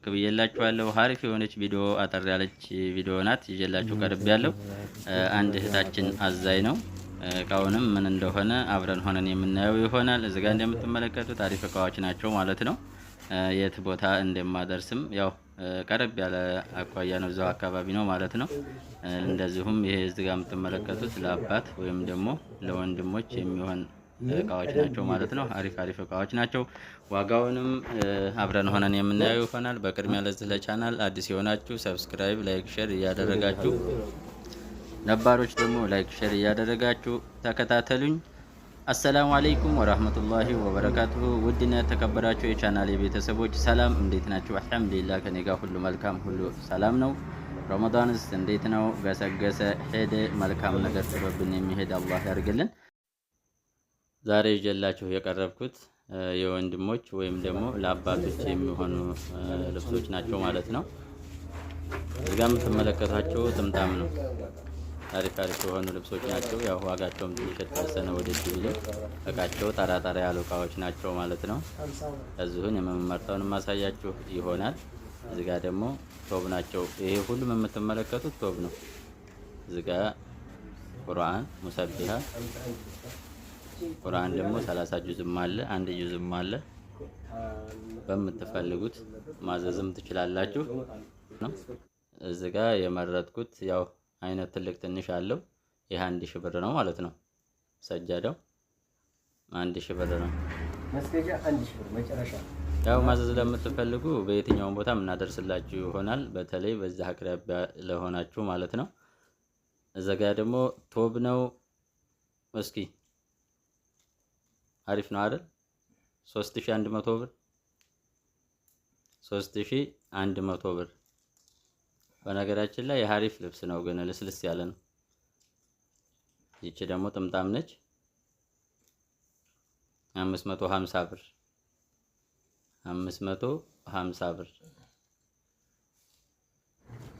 ብዬላችኋለሁ። አሪፍ የሆነች ቪዲዮ አጠር ያለች ቪዲዮ ናት ይዤላችሁ ቀርቤያለሁ። አንድ እህታችን አዛኝ ነው። እቃውንም ምን እንደሆነ አብረን ሆነን የምናየው ይሆናል። እዚህ ጋር እንደምትመለከቱት አሪፍ እቃዎች ናቸው ማለት ነው። የት ቦታ እንደማደርስም ያው ቀረብ ያለ አኳያ ነው፣ እዛው አካባቢ ነው ማለት ነው። እንደዚሁም ይሄ እዚህ ጋር የምትመለከቱት ለአባት ወይም ደግሞ ለወንድሞች የሚሆን እቃዎች ናቸው ማለት ነው። አሪፍ እቃዎች ናቸው። ዋጋውንም አብረን ሆነን የምናየው ይሆናል። በቅድሚያ ለዚህ ለቻናል አዲስ የሆናችሁ ሰብስክራይብ፣ ላይክ፣ ሼር እያደረጋችሁ ነባሮች ደግሞ ላይክ ሼር እያደረጋችሁ ተከታተሉኝ። አሰላሙ አለይኩም ወራህመቱላሂ ወበረካቱሁ። ውድና ተከበራችሁ የቻናሌ ቤተሰቦች ሰላም፣ እንዴት ናችሁ? አልሐምዱሊላህ ከኔ ጋር ሁሉ መልካም፣ ሁሉ ሰላም ነው። ረመዳንስ እንዴት ነው? ገሰገሰ ሄደ። መልካም ነገር ጥሎብን የሚሄድ አላህ ያርግልን። ዛሬ ይዤላችሁ የቀረብኩት የወንድሞች ወይም ደግሞ ለአባቶች የሚሆኑ ልብሶች ናቸው ማለት ነው። እዚህ ጋር የምትመለከታቸው ጥምጣም ነው። አሪፍ የሆኑ ልብሶች ናቸው። ያው ዋጋቸውም ትንሽ የተወሰነ ወደድ ቢልም እቃቸው ጠራ ያሉ እቃዎች ናቸው ማለት ነው። እዚሁን የምመርጠውን ማሳያችሁ ይሆናል። እዚህ ጋር ደግሞ ቶብ ናቸው። ይሄ ሁሉም የምትመለከቱት ቶብ ነው። እዚህ ጋር ቁርአን ሙሰቢሃ ቁርአን ደግሞ 30 ጁዝም አለ፣ አንድ ጁዝም አለ። በምትፈልጉት ማዘዝም ትችላላችሁ ነው። እዚህ ጋር የመረጥኩት ያው አይነት ትልቅ ትንሽ አለው። ይሄ 1000 ብር ነው ማለት ነው። ሰጃዳው 1000 ብር ነው። መስገጃ 1000 ብር መጨረሻ። ያው ማዘዝ ለምትፈልጉ በየትኛውም ቦታ እናደርስላችሁ ይሆናል። በተለይ በዛ አቅራቢያ ለሆናችሁ ማለት ነው። እዚህ ጋር ደግሞ ቶብ ነው። እስኪ አሪፍ ነው አይደል? 3100 ብር 3100 ብር። በነገራችን ላይ የሀሪፍ ልብስ ነው፣ ግን ልስልስ ያለ ነው። ይቺ ደግሞ ጥምጣም ነች። 550 ብር 550 ብር።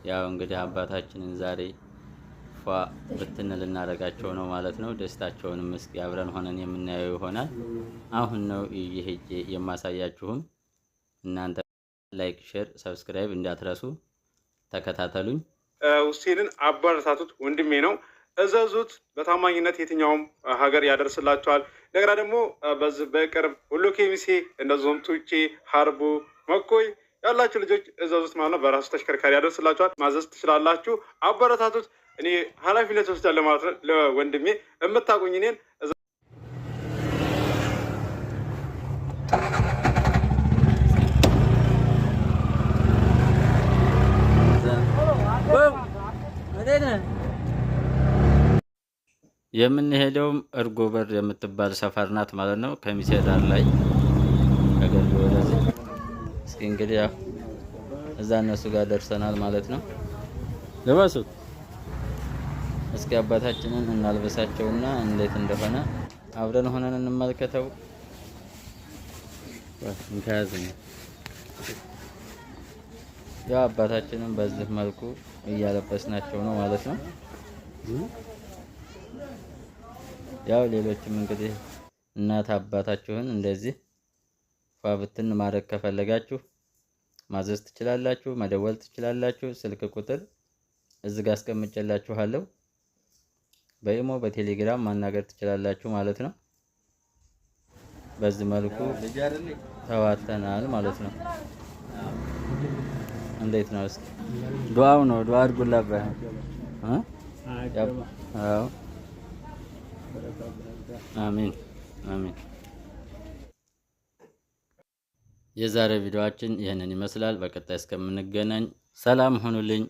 ያው እንግዲህ አባታችንን ዛሬ ፏ ብትን ልናደርጋቸው ነው ማለት ነው። ደስታቸውንም እስኪ አብረን ሆነን የምናየው ይሆናል። አሁን ነው ይሄጄ የማሳያችሁም። እናንተ ላይክ፣ ሼር፣ ሰብስክራይብ እንዳትረሱ። ተከታተሉኝ። ሁሴንን አበረታቱት። ወንድሜ ነው፣ እዘዙት። በታማኝነት የትኛውም ሀገር ያደርስላቸዋል። እንደገና ደግሞ በዚህ በቅርብ ሁሉ ኬሚሴ፣ እንደዚሁም ቱቼ፣ ሀርቡ፣ መኮይ ያላችሁ ልጆች እዘዙት ማለት ነው። በራሱ ተሽከርካሪ ያደርስላቸዋል። ማዘዝ ትችላላችሁ። አበረታቱት። እኔ ኃላፊነት ወስጃለሁ ማለት ነው። ለወንድሜ የምታውቁኝ እኔን የምንሄደውም እርጎ በር የምትባል ሰፈር ናት ማለት ነው። ከሚሴ ዳር ላይ ከገርቢ ወደዚህ። እስኪ እንግዲህ ያው እዛ እነሱ ጋር ደርሰናል ማለት ነው። ልበሱት። እስኪ አባታችንን እናልበሳቸውና እንዴት እንደሆነ አብረን ሆነን እንመልከተው። እንካያዝኝ ያው አባታችንን በዚህ መልኩ እያለበስናቸው ነው ማለት ነው። ያው ሌሎችም እንግዲህ እናት አባታችሁን እንደዚህ ፋብትን ማድረግ ከፈለጋችሁ ማዘዝ ትችላላችሁ፣ መደወል ትችላላችሁ። ስልክ ቁጥር እዚህ ጋር አስቀምጬላችኋለሁ። በኢሞ በቴሌግራም ማናገር ትችላላችሁ ማለት ነው። በዚህ መልኩ ተዋተናል ማለት ነው። እንዴት ነው? እስኪ ዱዓው ነው። ዱዓ አድርጉላችሁ። አዎ አሚን አሚን። የዛሬ ቪዲዮአችን ይህንን ይመስላል። በቀጣይ እስከምንገናኝ ሰላም ሁኑልኝ።